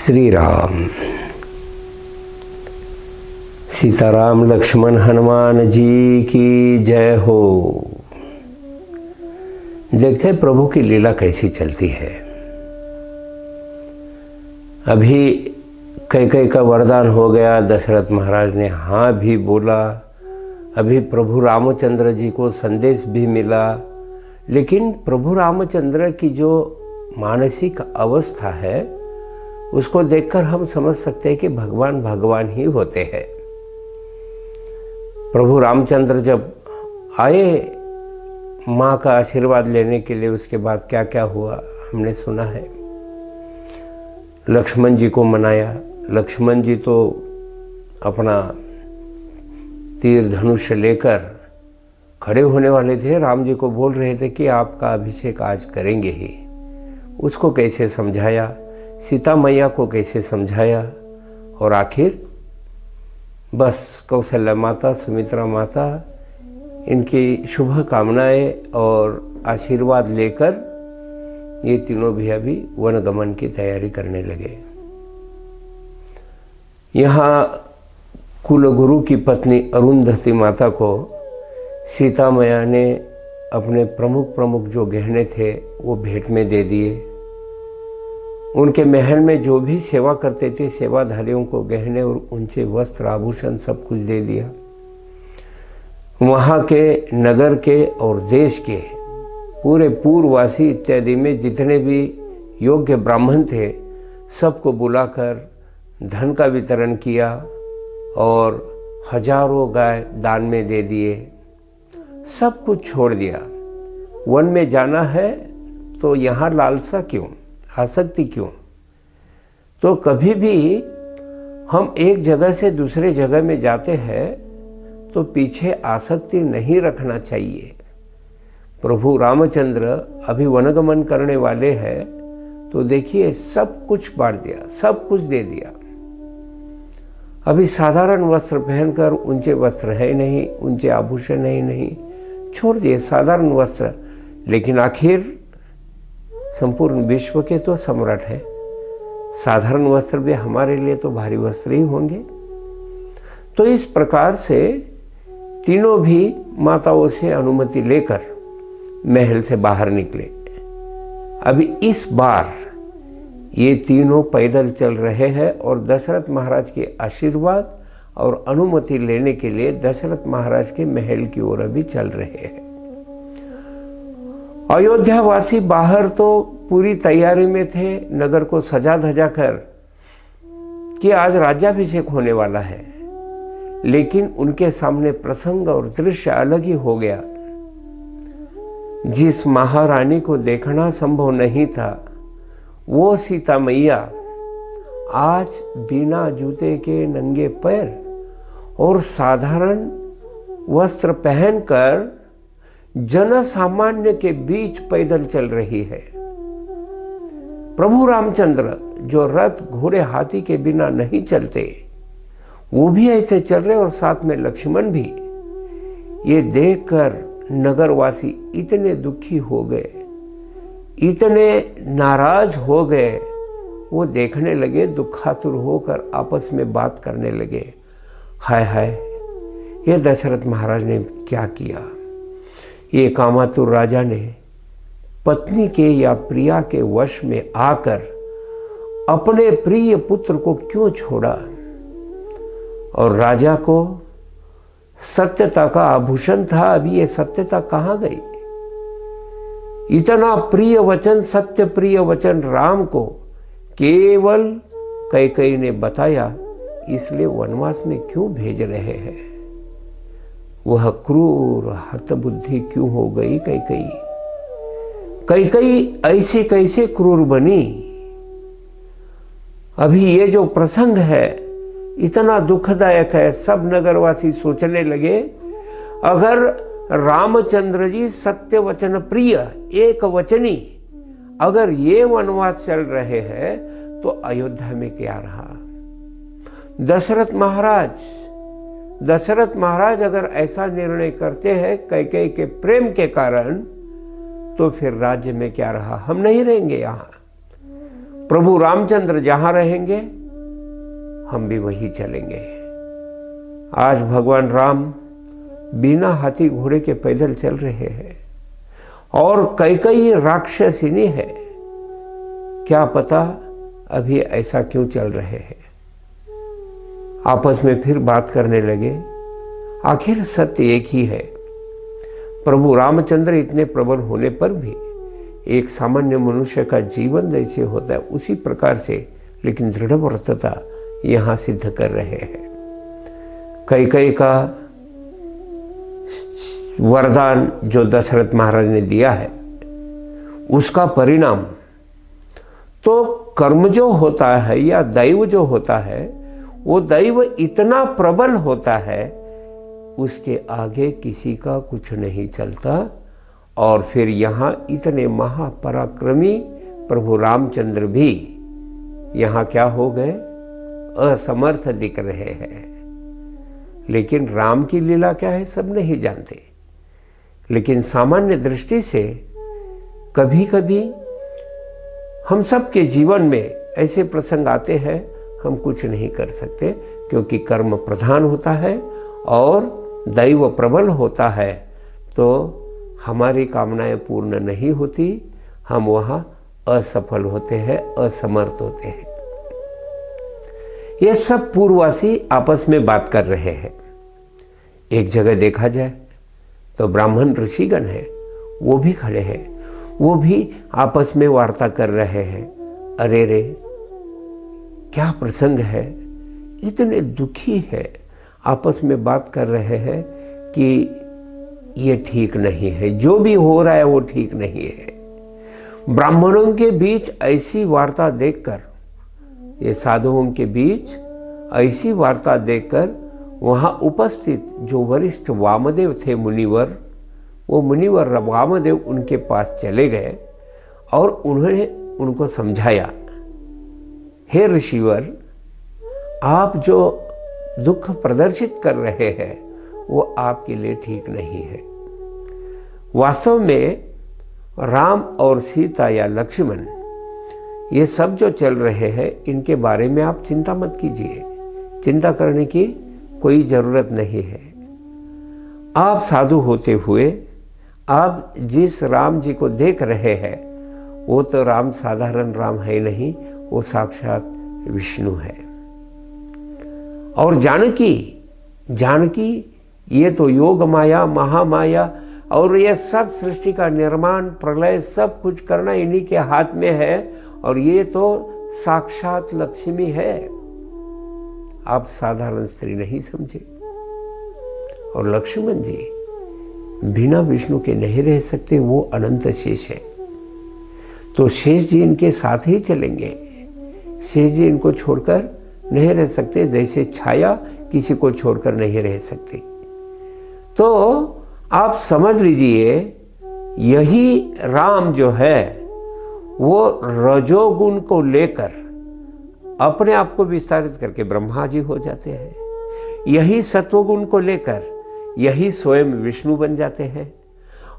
श्री राम। सीताराम लक्ष्मण हनुमान जी की जय हो। देखते हैं प्रभु की लीला कैसी चलती है। अभी कैकेयी का वरदान हो गया, दशरथ महाराज ने हाँ भी बोला। अभी प्रभु रामचंद्र जी को संदेश भी मिला, लेकिन प्रभु रामचंद्र की जो मानसिक अवस्था है उसको देखकर हम समझ सकते हैं कि भगवान भगवान ही होते हैं। प्रभु रामचंद्र जब आए माँ का आशीर्वाद लेने के लिए, उसके बाद क्या क्या हुआ हमने सुना है। लक्ष्मण जी को मनाया। लक्ष्मण जी तो अपना तीर धनुष लेकर खड़े होने वाले थे, राम जी को बोल रहे थे कि आपका अभिषेक आज करेंगे ही। उसको कैसे समझाया, सीता मैया को कैसे समझाया, और आखिर बस कौशल्या माता, सुमित्रा माता, इनकी शुभ कामनाएं और आशीर्वाद लेकर ये तीनों भी अभी वनगमन की तैयारी करने लगे। यहाँ कुलगुरु की पत्नी अरुंधति माता को सीता मैया ने अपने प्रमुख जो गहने थे वो भेंट में दे दिए। उनके महल में जो भी सेवा करते थे सेवाधारियों को गहने और ऊंचे वस्त्र आभूषण सब कुछ दे दिया। वहाँ के नगर के और देश के पूरे पूर्ववासी इत्यादि में जितने भी योग्य ब्राह्मण थे सबको बुलाकर धन का वितरण किया और हजारों गाय दान में दे दिए। सब कुछ छोड़ दिया। वन में जाना है तो यहाँ लालसा क्यों, आसक्ति क्यों? तो कभी भी हम एक जगह से दूसरे जगह में जाते हैं तो पीछे आसक्ति नहीं रखना चाहिए। प्रभु रामचंद्र अभी वनगमन करने वाले हैं तो देखिए सब कुछ बांट दिया, सब कुछ दे दिया। अभी साधारण वस्त्र पहनकर, ऊंचे वस्त्र है नहीं, ऊंचे आभूषण है नहीं, छोड़ दिए साधारण वस्त्र। लेकिन आखिर संपूर्ण विश्व के तो सम्राट है, साधारण वस्त्र भी हमारे लिए तो भारी वस्त्र ही होंगे। तो इस प्रकार से तीनों भी माताओं से अनुमति लेकर महल से बाहर निकले। अभी इस बार ये तीनों पैदल चल रहे हैं और दशरथ महाराज के आशीर्वाद और अनुमति लेने के लिए दशरथ महाराज के महल की ओर अभी चल रहे हैं। अयोध्यावासी बाहर तो पूरी तैयारी में थे, नगर को सजा धजा कर कि आज राज्याभिषेक होने वाला है। लेकिन उनके सामने प्रसंग और दृश्य अलग ही हो गया। जिस महारानी को देखना संभव नहीं था वो सीता मैया आज बिना जूते के नंगे पैर और साधारण वस्त्र पहनकर जन सामान्य के बीच पैदल चल रही है। प्रभु रामचंद्र जो रथ घोड़े हाथी के बिना नहीं चलते वो भी ऐसे चल रहे, और साथ में लक्ष्मण भी। ये देखकर नगरवासी इतने दुखी हो गए, इतने नाराज हो गए, वो देखने लगे, दुखातुर होकर आपस में बात करने लगे। हाय हाय, ये दशरथ महाराज ने क्या किया? ये कामातुर राजा ने पत्नी के या प्रिया के वश में आकर अपने प्रिय पुत्र को क्यों छोड़ा? और राजा को सत्यता का आभूषण था, अभी ये सत्यता कहाँ गई? इतना प्रिय वचन, सत्य प्रिय वचन राम को केवल कैकेयी ने बताया, इसलिए वनवास में क्यों भेज रहे हैं? वह क्रूर हतबुद्धि क्यों हो गई कैकेयी? कैकेयी ऐसे कैसे क्रूर बनी? अभी ये जो प्रसंग है इतना दुखदायक है। सब नगरवासी सोचने लगे, अगर रामचंद्र जी सत्य वचन प्रिय, एक वचनी, अगर ये वनवास चल रहे हैं तो अयोध्या में क्या रहा? दशरथ महाराज अगर ऐसा निर्णय करते हैं कैकेयी के प्रेम के कारण, तो फिर राज्य में क्या रहा? हम नहीं रहेंगे यहाँ। प्रभु रामचंद्र जहां रहेंगे हम भी वहीं चलेंगे। आज भगवान राम बिना हाथी घोड़े के पैदल चल रहे हैं और कई राक्षसिनी है। क्या पता अभी ऐसा क्यों चल रहे हैं। आपस में फिर बात करने लगे। आखिर सत्य एक ही है। प्रभु रामचंद्र इतने प्रबल होने पर भी एक सामान्य मनुष्य का जीवन जैसे होता है उसी प्रकार से, लेकिन दृढ़ व्रतता यहां सिद्ध कर रहे हैं। कई का वरदान जो दशरथ महाराज ने दिया है उसका परिणाम तो कर्म जो होता है या दैव जो होता है वो दैव इतना प्रबल होता है उसके आगे किसी का कुछ नहीं चलता। और फिर यहाँ इतने महापराक्रमी प्रभु रामचंद्र भी यहाँ क्या हो गए, असमर्थ दिख रहे हैं। लेकिन राम की लीला क्या है सब नहीं जानते। लेकिन सामान्य दृष्टि से कभी कभी हम सबके जीवन में ऐसे प्रसंग आते हैं हम कुछ नहीं कर सकते, क्योंकि कर्म प्रधान होता है और दैव प्रबल होता है, तो हमारी कामनाएं पूर्ण नहीं होती, हम वहां असफल होते हैं, असमर्थ होते हैं। ये सब पूर्ववासी आपस में बात कर रहे हैं। एक जगह देखा जाए तो ब्राह्मण ऋषिगण है, वो भी खड़े हैं, वो भी आपस में वार्ता कर रहे हैं। अरे रे क्या प्रसंग है, इतने दुखी है, आपस में बात कर रहे हैं कि ये ठीक नहीं है, जो भी हो रहा है वो ठीक नहीं है। ब्राह्मणों के बीच ऐसी वार्ता देखकर, ये साधुओं के बीच ऐसी वार्ता देखकर वहां उपस्थित जो वरिष्ठ वामदेव थे मुनिवर, वो मुनिवर वामदेव उनके पास चले गए और उन्होंने उनको समझाया, हे ऋषिवर, आप जो दुख प्रदर्शित कर रहे हैं वो आपके लिए ठीक नहीं है। वास्तव में राम और सीता या लक्ष्मण ये सब जो चल रहे हैं इनके बारे में आप चिंता मत कीजिए, चिंता करने की कोई जरूरत नहीं है। आप साधु होते हुए आप जिस राम जी को देख रहे हैं वो तो राम साधारण राम है नहीं, वो साक्षात विष्णु है। और जानकी ये तो योग माया, महामाया, और ये सब सृष्टि का निर्माण, प्रलय, सब कुछ करना इन्हीं के हाथ में है। और ये तो साक्षात लक्ष्मी है, आप साधारण स्त्री नहीं समझे। और लक्ष्मण जी बिना विष्णु के नहीं रह सकते, वो अनंत शेष है। तो शेष जी इनके साथ ही चलेंगे, शेष जी इनको छोड़कर नहीं रह सकते, जैसे छाया किसी को छोड़कर नहीं रह सकती। तो आप समझ लीजिए यही राम जो है वो रजोगुण को लेकर अपने आप को विस्तारित करके ब्रह्मा जी हो जाते हैं, यही सत्वगुण को लेकर यही स्वयं विष्णु बन जाते हैं,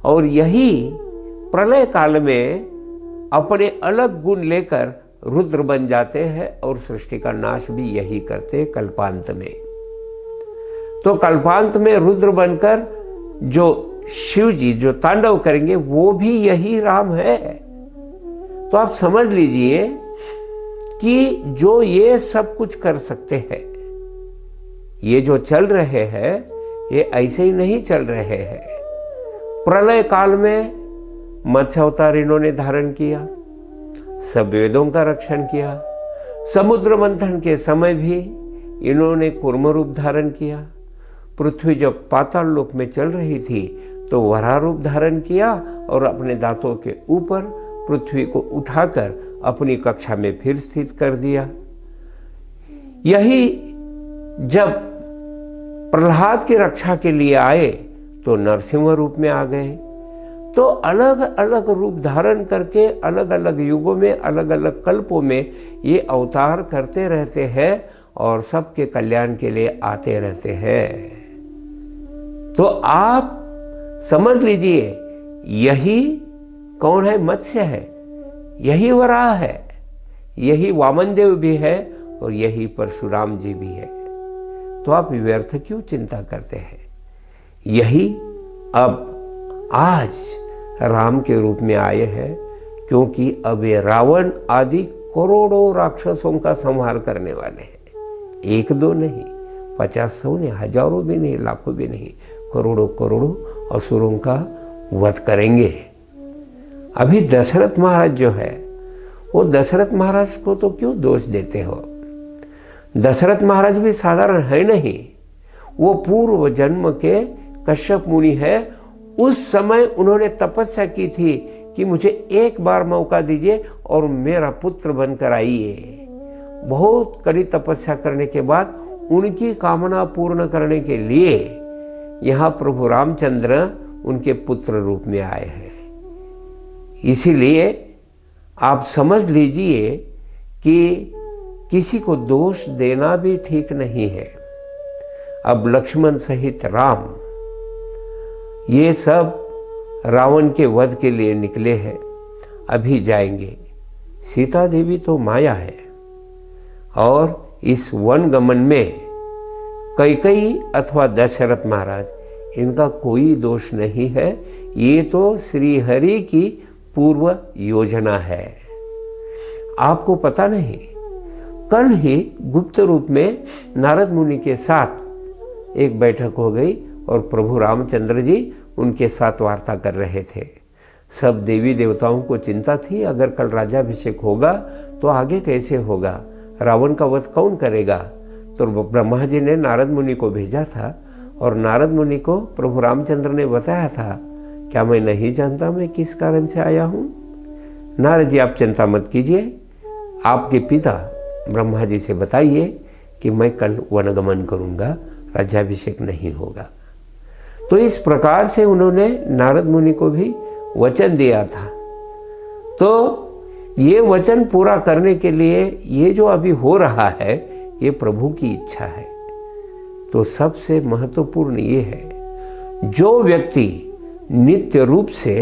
और यही प्रलय काल में अपने अलग गुण लेकर रुद्र बन जाते हैं और सृष्टि का नाश भी यही करते हैं कल्पांत में। तो कल्पांत में रुद्र बनकर जो शिव जी जो तांडव करेंगे वो भी यही राम है। तो आप समझ लीजिए कि जो ये सब कुछ कर सकते हैं, ये जो चल रहे हैं ये ऐसे ही नहीं चल रहे हैं। प्रलय काल में मत्स्य अवतार इन्होंने धारण किया, सब वेदों का रक्षण किया। समुद्र मंथन के समय भी इन्होंने कूर्म रूप धारण किया। पृथ्वी जब पाताल लोक में चल रही थी तो वराह रूप धारण किया और अपने दांतों के ऊपर पृथ्वी को उठाकर अपनी कक्षा में फिर स्थित कर दिया। यही जब प्रहलाद की रक्षा के लिए आए तो नरसिंह रूप में आ गए। तो अलग अलग रूप धारण करके अलग अलग युगों में, अलग अलग कल्पों में ये अवतार करते रहते हैं और सबके कल्याण के लिए आते रहते हैं। तो आप समझ लीजिए यही कौन है, मत्स्य है, यही वराह है, यही वामनदेव भी है और यही परशुराम जी भी है। तो आप व्यर्थ क्यों चिंता करते हैं? यही अब आज राम के रूप में आए हैं, क्योंकि अब ये रावण आदि करोड़ों राक्षसों का संहार करने वाले हैं। एक दो नहीं, 50 नहीं, हजारों भी नहीं, लाखों भी नहीं, करोड़ों करोड़ों असुरों का वध करेंगे। अभी दशरथ महाराज जो है, वो दशरथ महाराज को तो क्यों दोष देते हो? दशरथ महाराज भी साधारण है नहीं, वो पूर्व जन्म के कश्यप मुनि है। उस समय उन्होंने तपस्या की थी कि मुझे एक बार मौका दीजिए और मेरा पुत्र बनकर आइए। बहुत कड़ी तपस्या करने के बाद उनकी कामना पूर्ण करने के लिए यहाँ प्रभु रामचंद्र उनके पुत्र रूप में आए हैं। इसीलिए आप समझ लीजिए कि किसी को दोष देना भी ठीक नहीं है। अब लक्ष्मण सहित राम ये सब रावण के वध के लिए निकले हैं, अभी जाएंगे। सीता देवी तो माया है, और इस वन गमन में कैकेयी अथवा दशरथ महाराज, इनका कोई दोष नहीं है। ये तो श्री हरि की पूर्व योजना है। आपको पता नहीं, कल ही गुप्त रूप में नारद मुनि के साथ एक बैठक हो गई और प्रभु रामचंद्र जी उनके साथ वार्ता कर रहे थे। सब देवी देवताओं को चिंता थी, अगर कल राज्याभिषेक होगा तो आगे कैसे होगा, रावण का वध कौन करेगा। तो ब्रह्मा जी ने नारद मुनि को भेजा था और नारद मुनि को प्रभु रामचंद्र ने बताया था, क्या मैं नहीं जानता मैं किस कारण से आया हूँ? नारद जी आप चिंता मत कीजिए, आपके पिता ब्रह्मा जी से बताइए कि मैं कल वनगमन करूँगा, राज्याभिषेक नहीं होगा। तो इस प्रकार से उन्होंने नारद मुनि को भी वचन दिया था। तो ये वचन पूरा करने के लिए ये जो अभी हो रहा है, ये प्रभु की इच्छा है। तो सबसे महत्वपूर्ण ये है, जो व्यक्ति नित्य रूप से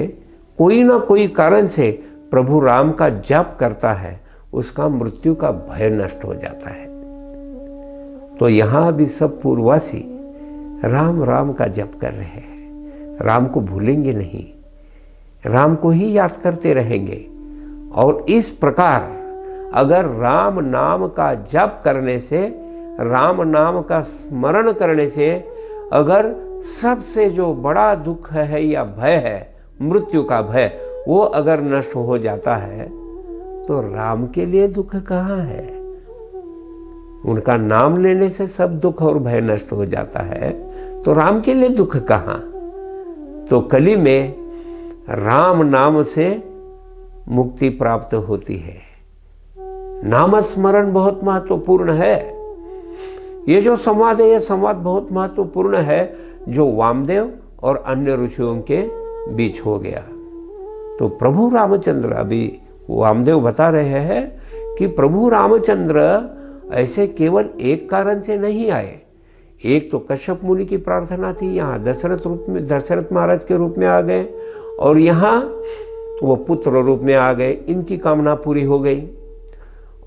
कोई ना कोई कारण से प्रभु राम का जप करता है, उसका मृत्यु का भय नष्ट हो जाता है। तो यहाँ भी सब पूर्ववासी राम राम का जप कर रहे हैं, राम को भूलेंगे नहीं, राम को ही याद करते रहेंगे। और इस प्रकार अगर राम नाम का जप करने से, राम नाम का स्मरण करने से, अगर सबसे जो बड़ा दुख है या भय है, मृत्यु का भय, वो अगर नष्ट हो जाता है, तो राम के लिए दुख कहाँ है? उनका नाम लेने से सब दुख और भय नष्ट हो जाता है, तो राम के लिए दुख कहाँ? तो कली में राम नाम से मुक्ति प्राप्त होती है। नाम स्मरण बहुत महत्वपूर्ण है। ये जो संवाद है, ये संवाद बहुत महत्वपूर्ण है, जो वामदेव और अन्य ऋषियों के बीच हो गया। तो प्रभु रामचंद्र, अभी वामदेव बता रहे हैं कि प्रभु रामचंद्र ऐसे केवल एक कारण से नहीं आए। एक तो कश्यप मुनि की प्रार्थना थी, यहाँ दशरथ महाराज के रूप में आ गए, और यहाँ वो पुत्र रूप में आ गए, इनकी कामना पूरी हो गई।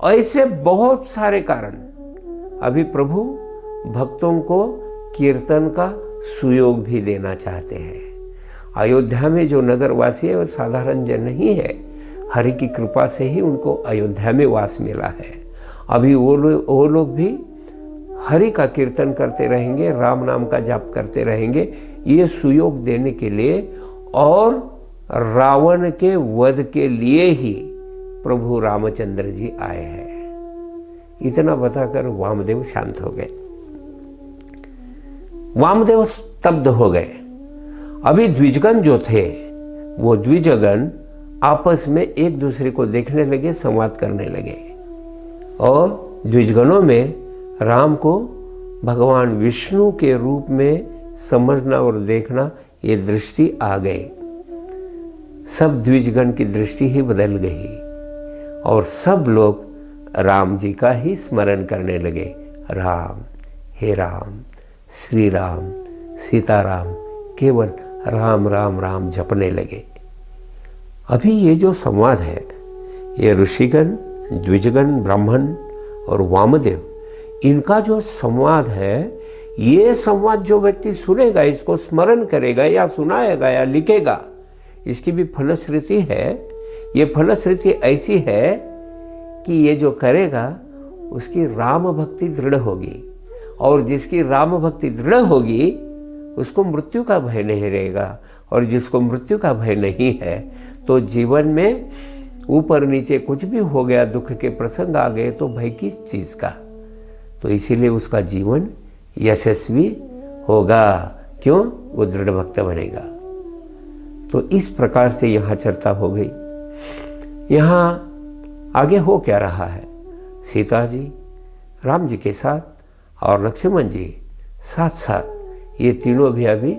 ऐसे बहुत सारे कारण। अभी प्रभु भक्तों को कीर्तन का सुयोग भी देना चाहते हैं। अयोध्या में जो नगरवासी है वो साधारण जन नहीं है, हरि की कृपा से ही उनको अयोध्या में वास मिला है। अभी वो लोग भी हरि का कीर्तन करते रहेंगे, राम नाम का जाप करते रहेंगे, ये सुयोग देने के लिए और रावण के वध के लिए ही प्रभु रामचंद्र जी आए हैं। इतना बताकर वामदेव शांत हो गए। वामदेव स्तब्ध हो गए। अभी द्विजगण जो थे, वो द्विजगण आपस में एक दूसरे को देखने लगे, संवाद करने लगे, और द्विजगणों में राम को भगवान विष्णु के रूप में समझना और देखना, ये दृष्टि आ गई। सब द्विजगण की दृष्टि ही बदल गई और सब लोग राम जी का ही स्मरण करने लगे। राम, हे राम, श्री राम, सीताराम, केवल राम राम राम जपने लगे। अभी ये जो संवाद है, ये ऋषिगण द्विजगण ब्राह्मण और वामदेव, इनका जो संवाद है, ये संवाद जो व्यक्ति सुनेगा, इसको स्मरण करेगा या सुनाएगा या लिखेगा, इसकी भी फलश्रुति है। ये फलश्रुति ऐसी है कि ये जो करेगा उसकी राम भक्ति दृढ़ होगी, और जिसकी राम भक्ति दृढ़ होगी उसको मृत्यु का भय नहीं रहेगा, और जिसको मृत्यु का भय नहीं है तो जीवन में ऊपर नीचे कुछ भी हो गया, दुख के प्रसंग आ गए तो भय किस चीज़ का। तो इसीलिए उसका जीवन यशस्वी होगा। क्यों? वो दृढ़ भक्त बनेगा। तो इस प्रकार से यहाँ चर्चा हो गई। यहाँ आगे हो क्या रहा है, सीता जी राम जी के साथ और लक्ष्मण जी साथ साथ ये तीनों भी अभी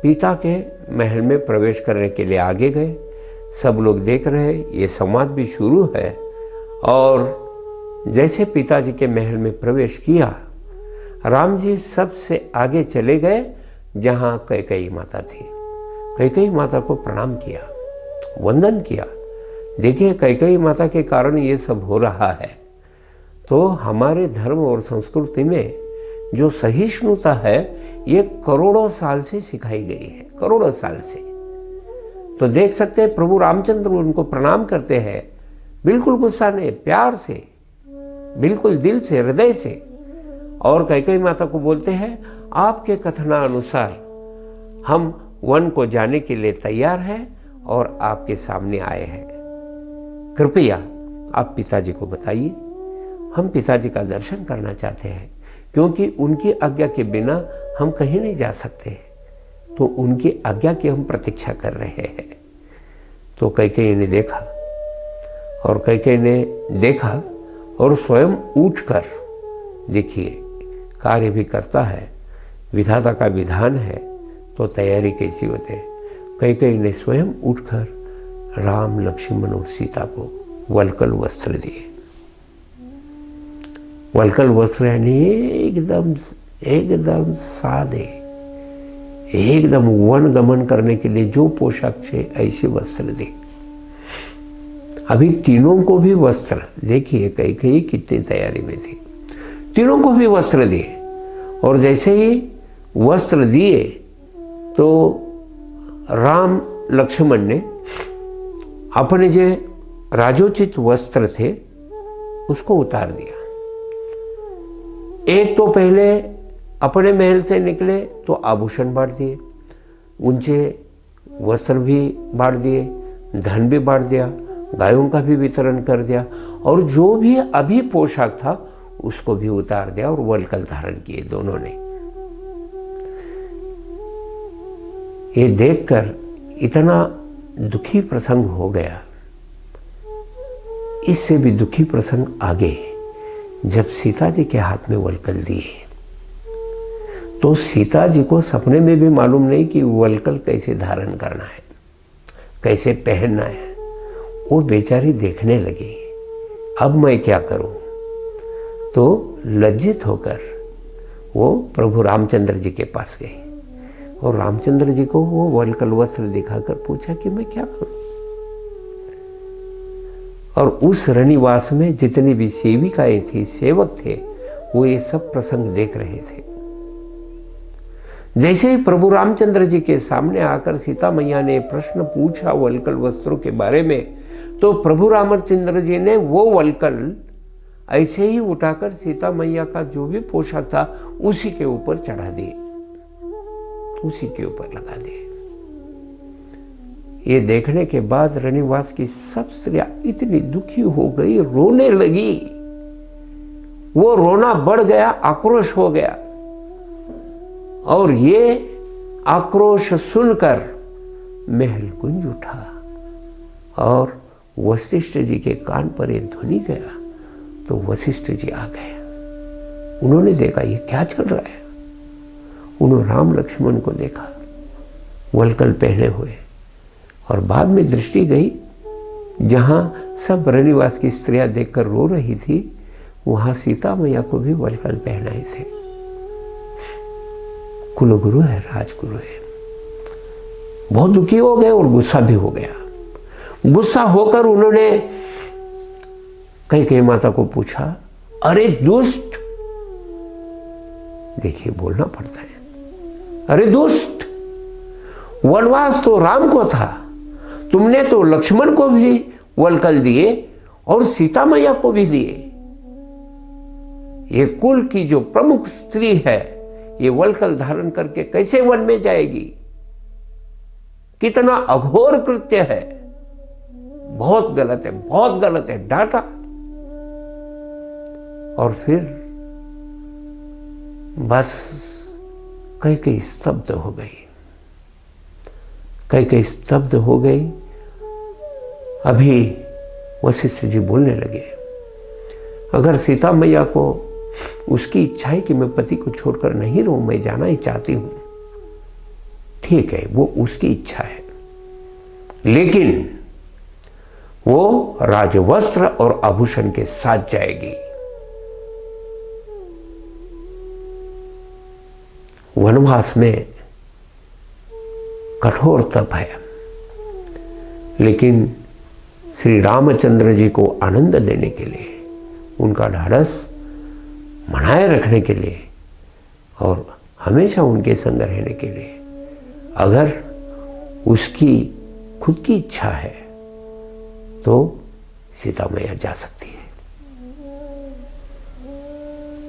पिता के महल में प्रवेश करने के लिए आगे गए। सब लोग देख रहे हैं, ये संवाद भी शुरू है। और जैसे पिताजी के महल में प्रवेश किया, राम जी सबसे आगे चले गए जहाँ कैकेयी माता थी। कैकेयी माता को प्रणाम किया, वंदन किया। देखिए, कैकेयी माता के कारण ये सब हो रहा है। तो हमारे धर्म और संस्कृति में जो सहिष्णुता है, ये करोड़ों साल से सिखाई गई है, करोड़ों साल से। तो देख सकते हैं प्रभु रामचंद्र उनको प्रणाम करते हैं, बिल्कुल गुस्सा नहीं, प्यार से, बिल्कुल दिल से, हृदय से। और कैकेयी माता को बोलते हैं, आपके कथनानुसार हम वन को जाने के लिए तैयार हैं और आपके सामने आए हैं। कृपया आप पिताजी को बताइए, हम पिताजी का दर्शन करना चाहते हैं, क्योंकि उनकी आज्ञा के बिना हम कहीं नहीं जा सकते। तो उनकी आज्ञा की हम प्रतीक्षा कर रहे हैं। तो कैकेयी ने देखा, और कैकेयी ने देखा और स्वयं उठकर, देखिए कार्य भी करता है, विधाता का विधान है, तो तैयारी कैसी होती है। कैकेयी ने स्वयं उठकर राम, लक्ष्मण और सीता को वल्कल वस्त्र दिए। वल्कल वस्त्र यानी एकदम सादे, एकदम वन गमन करने के लिए जो पोशाक थे, ऐसे वस्त्र दिए। अभी तीनों को भी वस्त्र, देखिए कैकेयी कितनी तैयारी में थी, तीनों को भी वस्त्र दिए। और जैसे ही वस्त्र दिए तो राम लक्ष्मण ने अपने जो राजोचित वस्त्र थे उसको उतार दिया। एक तो पहले अपने महल से निकले तो आभूषण बांट दिए, ऊंचे वस्त्र भी बांट दिए, धन भी बांट दिया, गायों का भी वितरण कर दिया, और जो भी अभी पोशाक था उसको भी उतार दिया और वल्कल धारण किए दोनों ने। ये देखकर इतना दुखी प्रसंग हो गया। इससे भी दुखी प्रसंग आगे, जब सीता जी के हाथ में वल्कल दिए तो सीता जी को सपने में भी मालूम नहीं कि वल्कल कैसे धारण करना है, कैसे पहनना है। वो बेचारी देखने लगी, अब मैं क्या करूं। तो लज्जित होकर वो प्रभु रामचंद्र जी के पास गई और रामचंद्र जी को वो वल्कल वस्त्र दिखाकर पूछा कि मैं क्या करूं। और उस रनिवास में जितनी भी सेविकाएं थी, सेवक थे, वो ये सब प्रसंग देख रहे थे। जैसे ही प्रभु रामचंद्र जी के सामने आकर सीता मैया ने प्रश्न पूछा वल्कल वस्त्रों के बारे में, तो प्रभु रामचंद्र जी ने वो वल्कल ऐसे ही उठाकर सीता मैया का जो भी पोशाक था उसी के ऊपर चढ़ा दिए, उसी के ऊपर लगा दिए। ये देखने के बाद रनिवास की सब स्त्रियां इतनी दुखी हो गई, रोने लगी। वो रोना बढ़ गया, आक्रोश हो गया। और ये आक्रोश सुनकर महल गूंज उठा और वशिष्ठ जी के कान पर ये ध्वनि गया। तो वशिष्ठ जी आ गए, उन्होंने देखा ये क्या चल रहा है। उन्होंने राम लक्ष्मण को देखा वल्कल पहने हुए, और बाद में दृष्टि गई जहां सब रनिवास की स्त्रियां देखकर रो रही थी, वहां सीता मैया को भी वल्कल पहनाए थे। कुलगुरु है, राजगुरु है। बहुत दुखी हो गए और गुस्सा भी हो गया। गुस्सा होकर उन्होंने कैकेयी माता को पूछा, अरे दुष्ट, देखिए बोलना पड़ता है, अरे दुष्ट, वनवास तो राम को था, तुमने तो लक्ष्मण को भी वलकल दिए और सीता मैया को भी दिए। ये कुल की जो प्रमुख स्त्री है, ये वलकल धारण करके कैसे वन में जाएगी? कितना अघोर कृत्य है, बहुत गलत है, बहुत गलत है, डांटा। और फिर बस कैकेयी स्तब्ध हो गई, कैकेयी स्तब्ध हो गई। अभी वशिष्ठ जी बोलने लगे, अगर सीता मैया को उसकी इच्छा है कि मैं पति को छोड़कर नहीं रहूं, मैं जाना ही चाहती हूं, ठीक है, वो उसकी इच्छा है, लेकिन वो राजवस्त्र और आभूषण के साथ जाएगी। वनवास में कठोर तप है, लेकिन श्री रामचंद्र जी को आनंद देने के लिए, उनका ढाढ़स बनाए रखने के लिए और हमेशा उनके संग रहने के लिए, अगर उसकी खुद की इच्छा है तो सीता मैया जा सकती है।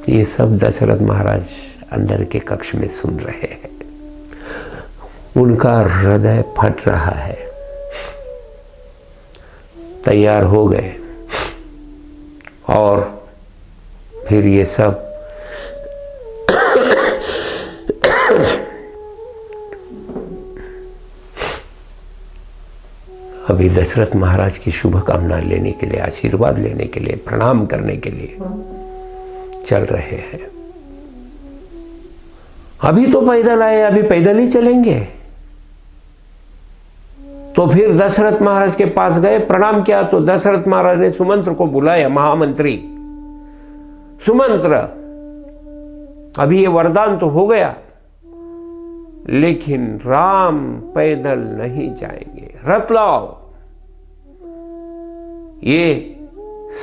ये सब दशरथ महाराज अंदर के कक्ष में सुन रहे हैं, उनका हृदय फट रहा है। तैयार हो गए और फिर ये सब अभी दशरथ महाराज की शुभकामना लेने के लिए, आशीर्वाद लेने के लिए, प्रणाम करने के लिए चल रहे हैं। अभी तो पैदल आए, अभी पैदल ही चलेंगे। तो फिर दशरथ महाराज के पास गए, प्रणाम किया, तो दशरथ महाराज ने सुमंत्र को बुलाया, महामंत्री सुमंत्र, अभी ये वरदान तो हो गया, लेकिन राम पैदल नहीं जाएंगे, रथ लाओ। ये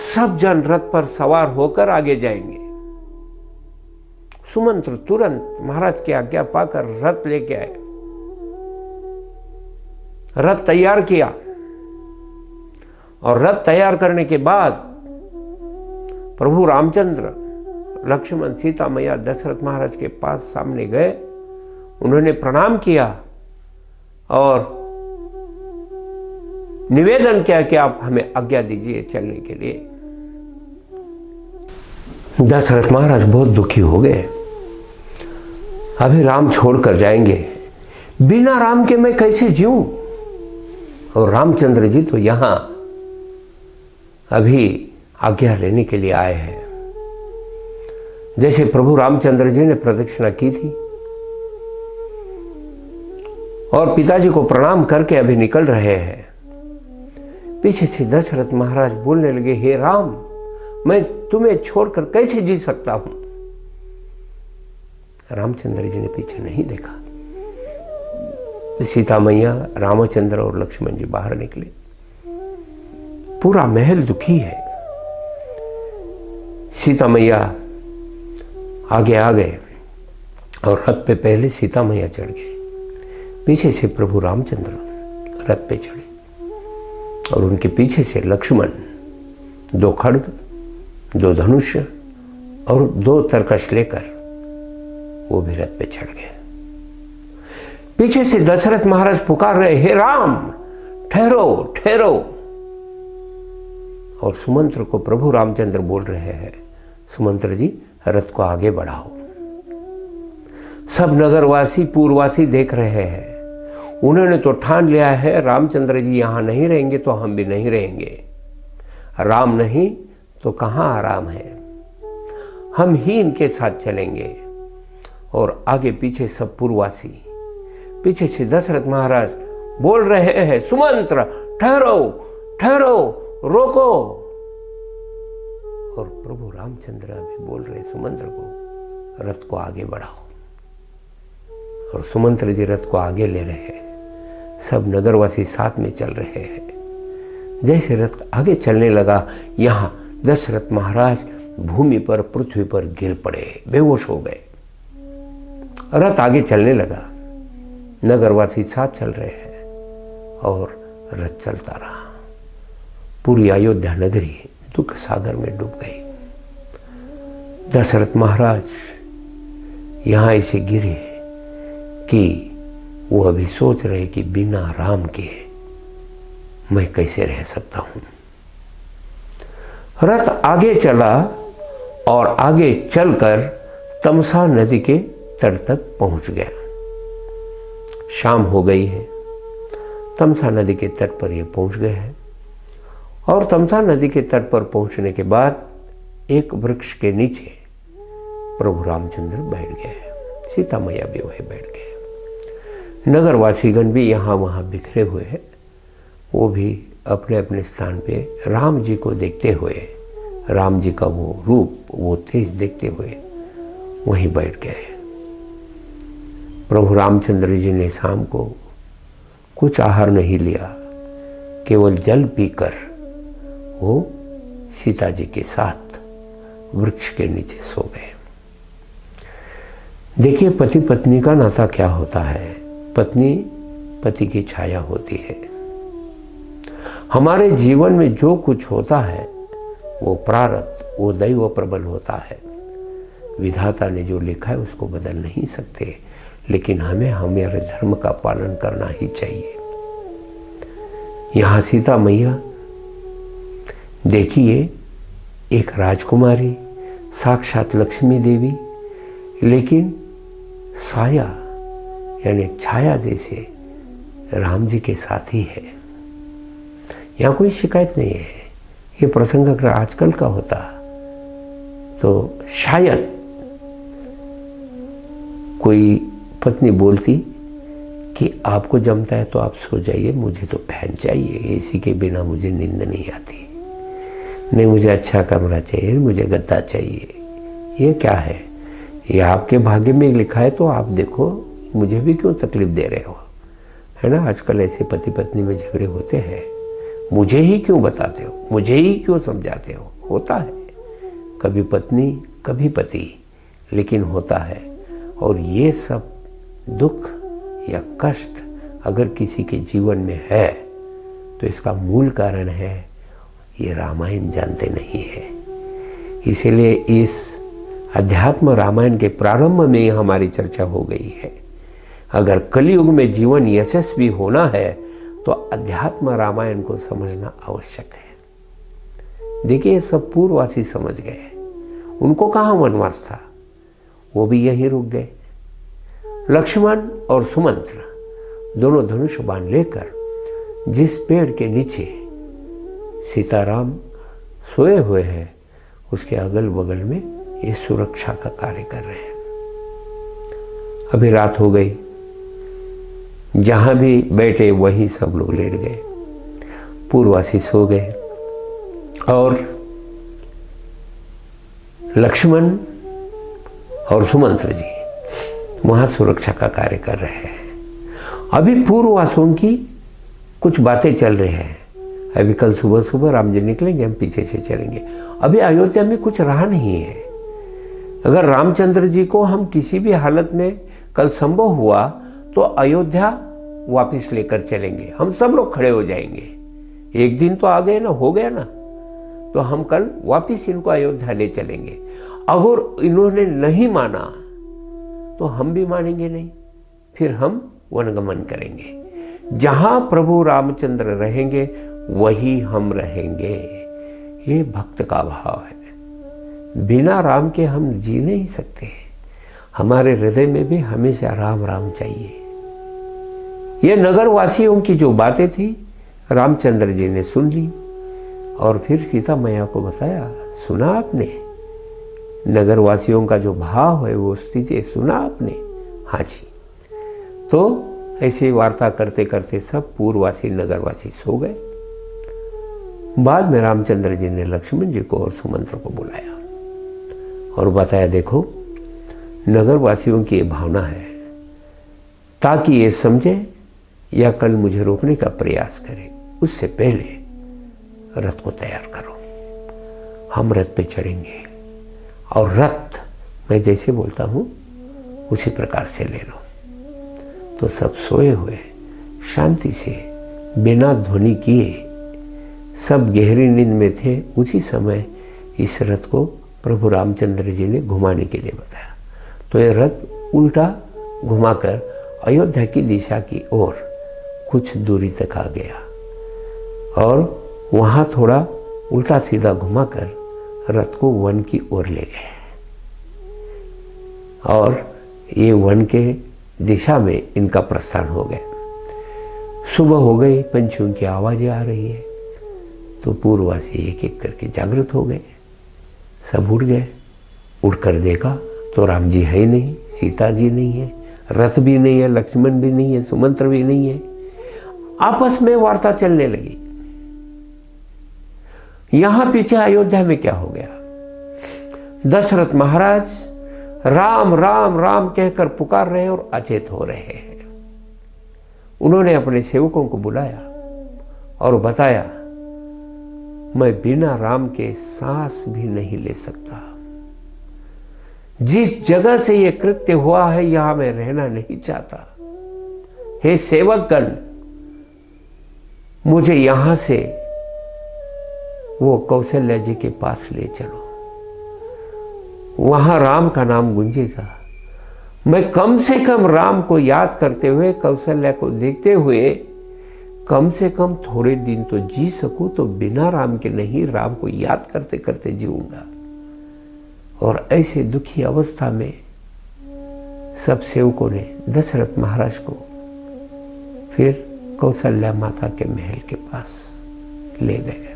सब जन रथ पर सवार होकर आगे जाएंगे। सुमंत्र तुरंत महाराज की आज्ञा पाकर रथ लेके आए, रथ तैयार किया, और रथ तैयार करने के बाद प्रभु रामचंद्र, लक्ष्मण, सीता मैया दशरथ महाराज के पास सामने गए। उन्होंने प्रणाम किया और निवेदन किया कि आप हमें आज्ञा दीजिए चलने के लिए। दशरथ महाराज बहुत दुखी हो गए, अभी राम छोड़कर जाएंगे, बिना राम के मैं कैसे जीऊं? और रामचंद्र जी तो यहां अभी आज्ञा लेने के लिए आए हैं। जैसे प्रभु रामचंद्र जी ने प्रदक्षिणा की थी और पिताजी को प्रणाम करके अभी निकल रहे हैं, पीछे से दशरथ महाराज बोलने लगे, हे राम, मैं तुम्हें छोड़कर कैसे जी सकता हूं? रामचंद्र जी ने पीछे नहीं देखा। सीता मैया, रामचंद्र और लक्ष्मण जी बाहर निकले। पूरा महल दुखी है। सीता मैया आगे आ गए और रथ पे पहले सीता मैया चढ़ गए, पीछे से प्रभु रामचंद्र रथ पे चढ़े और उनके पीछे से लक्ष्मण 2 खड्ग, 2 धनुष और 2 तरकश लेकर वो भी रथ पे चढ़ गए। पीछे से दशरथ महाराज पुकार रहे, हे राम, ठहरो ठहरो। और सुमंत्र को प्रभु रामचंद्र बोल रहे हैं, सुमंत्र जी रथ को आगे बढ़ाओ। सब नगरवासी, पूर्ववासी देख रहे हैं। उन्होंने तो ठान लिया है, रामचंद्र जी यहां नहीं रहेंगे तो हम भी नहीं रहेंगे। राम नहीं तो कहां आराम है, हम ही इनके साथ चलेंगे। और आगे पीछे सब पूर्ववासी, पीछे से दशरथ महाराज बोल रहे हैं, सुमंत्र ठहरो ठहरो, रोको। और प्रभु रामचंद्र भी बोल रहे सुमंत्र को, रथ को आगे बढ़ाओ। और सुमंत्र जी रथ को आगे ले रहे हैं, सब नगरवासी साथ में चल रहे हैं। जैसे रथ आगे चलने लगा, यहां दशरथ महाराज भूमि पर, पृथ्वी पर गिर पड़े, बेहोश हो गए। रथ आगे चलने लगा, नगरवासी साथ चल रहे हैं और रथ चलता रहा। पूरी अयोध्या नगरी दुख सागर में डूब गई। दशरथ महाराज यहाँ ऐसे गिरे कि वो अभी सोच रहे कि बिना राम के मैं कैसे रह सकता हूं। रथ आगे चला और आगे चलकर तमसा नदी के तट तक पहुंच गया। शाम हो गई है, तमसा नदी के तट पर ये पहुंच गए हैं और तमसा नदी के तट पर पहुंचने के बाद एक वृक्ष के नीचे प्रभु रामचंद्र बैठ गए, सीता मैया भी वहीं बैठ गए। नगरवासीगण भी यहाँ वहाँ बिखरे हुए हैं, वो भी अपने अपने स्थान पे राम जी को देखते हुए, राम जी का वो रूप, वो तेज देखते हुए वहीं बैठ गए। प्रभु रामचंद्र जी ने शाम को कुछ आहार नहीं लिया, केवल जल पीकर वो सीता जी के साथ वृक्ष के नीचे सो गए। देखिए, पति पत्नी का नाता क्या होता है। पत्नी पति की छाया होती है। हमारे जीवन में जो कुछ होता है वो प्रारब्ध, वो दैव प्रबल होता है। विधाता ने जो लिखा है उसको बदल नहीं सकते, लेकिन हमें हमारे धर्म का पालन करना ही चाहिए। यहाँ सीता मैया देखिए, एक राजकुमारी, साक्षात लक्ष्मी देवी, लेकिन साया यानी छाया जैसे राम जी के साथ ही है। यहाँ कोई शिकायत नहीं है। ये प्रसंग अगर आजकल का होता तो शायद कोई पत्नी बोलती कि आपको जमता है तो आप सो जाइए, मुझे तो फैन चाहिए, एसी के बिना मुझे नींद नहीं आती, नहीं मुझे अच्छा कमरा चाहिए, मुझे गद्दा चाहिए। ये क्या है? ये आपके भाग्य में लिखा है तो आप देखो, मुझे भी क्यों तकलीफ दे रहे हो, है ना। आजकल ऐसे पति पत्नी में झगड़े होते हैं, मुझे ही क्यों बताते हो, मुझे ही क्यों समझाते हो। होता है कभी पत्नी कभी पति, लेकिन होता है। और ये सब दुख या कष्ट अगर किसी के जीवन में है तो इसका मूल कारण है ये रामायण जानते नहीं है। इसीलिए इस अध्यात्म रामायण के प्रारंभ में ही हमारी चर्चा हो गई है। अगर कलयुग में जीवन यशस्वी होना है तो अध्यात्म रामायण को समझना आवश्यक है। देखिए, सब पूर्ववासी समझ गए, उनको कहाँ वनवास था, वो भी यहीं रुक गए। लक्ष्मण और सुमंत्र दोनों धनुष बाण लेकर जिस पेड़ के नीचे सीताराम सोए हुए हैं उसके अगल बगल में ये सुरक्षा का कार्य कर रहे हैं। अभी रात हो गई, जहां भी बैठे वहीं सब लोग लेट गए, पूर्ववासी सो गए और लक्ष्मण और सुमंत्र जी वहां सुरक्षा का कार्य कर रहे हैं। अभी पूर्ववासियों की कुछ बातें चल रही हैं। अभी कल सुबह सुबह राम जी निकलेंगे, हम पीछे से चलेंगे। अभी अयोध्या में कुछ रहा नहीं है। अगर रामचंद्र जी को हम किसी भी हालत में कल संभव हुआ तो अयोध्या वापस लेकर चलेंगे, हम सब लोग खड़े हो जाएंगे। एक दिन तो आ गए ना, हो गया ना, तो हम कल वापस इनको अयोध्या ले चलेंगे। अगर इन्होंने नहीं माना तो हम भी मानेंगे नहीं, फिर हम वनगमन करेंगे। जहां प्रभु रामचंद्र रहेंगे वही हम रहेंगे। ये भक्त का भाव है। बिना राम के हम जी नहीं सकते। हमारे हृदय में भी हमेशा राम राम चाहिए। ये नगरवासियों की जो बातें थी रामचंद्र जी ने सुन ली और फिर सीता मैया को बताया। सुना आपने? नगरवासियों का जो भाव है, वो स्थिति सुना आपने? हाँ जी। तो ऐसे वार्ता करते करते सब पूर्ववासी नगरवासी सो गए। बाद में रामचंद्र जी ने लक्ष्मण जी को और सुमंत्र को बुलाया और बताया, देखो नगरवासियों की ये भावना है, ताकि ये समझे या कल मुझे रोकने का प्रयास करे, उससे पहले रथ को तैयार करो। हम रथ पे चढ़ेंगे और रथ मैं जैसे बोलता हूँ उसी प्रकार से ले लो। तो सब सोए हुए शांति से बिना ध्वनि किए सब गहरी नींद में थे। उसी समय इस रथ को प्रभु रामचंद्र जी ने घुमाने के लिए बताया। तो ये रथ उल्टा घुमाकर अयोध्या की दिशा की ओर कुछ दूरी तक आ गया और वहाँ थोड़ा उल्टा सीधा घुमाकर रथ को वन की ओर ले गए और ये वन के दिशा में इनका प्रस्थान हो गया। सुबह हो गई, पंछियों की आवाज़ें आ रही है। तो पूर्ववासी एक एक करके जागृत हो गए, सब उठ गए। उठकर देखा तो राम जी है ही नहीं, सीता जी नहीं है, रथ भी नहीं है, लक्ष्मण भी नहीं है, सुमंत्र भी नहीं है। आपस में वार्ता चलने लगी। यहां पीछे अयोध्या में क्या हो गया? दशरथ महाराज राम राम राम कहकर पुकार रहे और अचेत हो रहे हैं। उन्होंने अपने सेवकों को बुलाया और बताया, मैं बिना राम के सांस भी नहीं ले सकता। जिस जगह से यह कृत्य हुआ है यहां मैं रहना नहीं चाहता। हे सेवकगण, मुझे यहां से वो कौशल्या जी के पास ले चलो, वहां राम का नाम गूंजेगा। मैं कम से कम राम को याद करते हुए, कौशल्या को देखते हुए कम से कम थोड़े दिन तो जी सकूं, तो बिना राम के नहीं, राम को याद करते करते जीऊंगा। और ऐसे दुखी अवस्था में सब सेवकों ने दशरथ महाराज को फिर कौशल्या माता के महल के पास ले गए।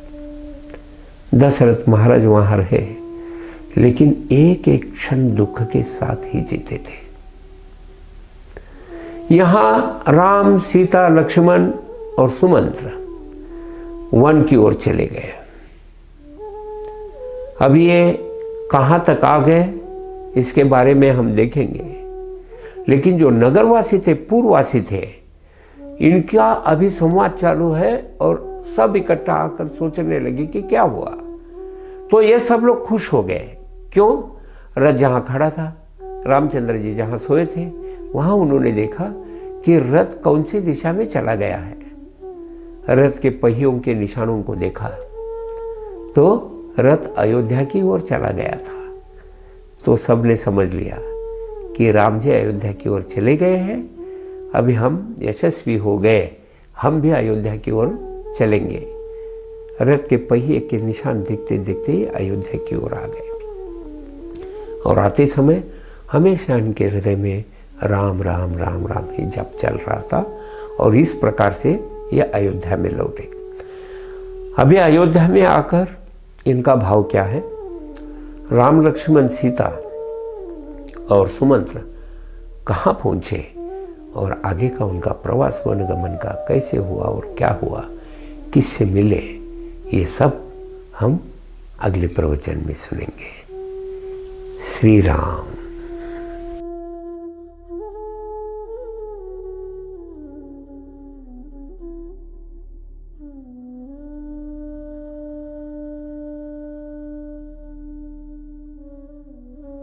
दशरथ महाराज वहां रहे, लेकिन एक एक क्षण दुख के साथ ही जीते थे। यहां राम, सीता, लक्ष्मण और सुमंत्र वन की ओर चले गए। अब ये कहां तक आ गए इसके बारे में हम देखेंगे, लेकिन जो नगरवासी थे, पूर्ववासी थे, इनका अभी संवाद चालू है और सब इकट्ठा आकर सोचने लगे कि क्या हुआ। तो ये सब लोग खुश हो गए। क्यों? रथ जहां खड़ा था, रामचंद्र जी जहां सोए थे, वहां उन्होंने देखा कि रथ कौन सी दिशा में चला गया है। रथ के पहियों के निशानों को देखा तो रथ अयोध्या की ओर चला गया था। तो सबने समझ लिया कि राम जी अयोध्या की ओर चले गए हैं, अभी हम यशस्वी हो गए, हम भी अयोध्या की ओर चलेंगे। रथ के पहिए के निशान देखते देखते ही अयोध्या की ओर आ गए और आते समय हमेशा इनके हृदय में राम राम राम राम ही जप चल रहा था और इस प्रकार से ये अयोध्या में लौटे। अभी अयोध्या में आकर इनका भाव क्या है? राम, लक्ष्मण, सीता और सुमंत्र कहाँ पहुँचे और आगे का उनका प्रवास वनगमन का कैसे हुआ और क्या हुआ, किससे मिले, ये सब हम अगले प्रवचन में सुनेंगे। श्री राम।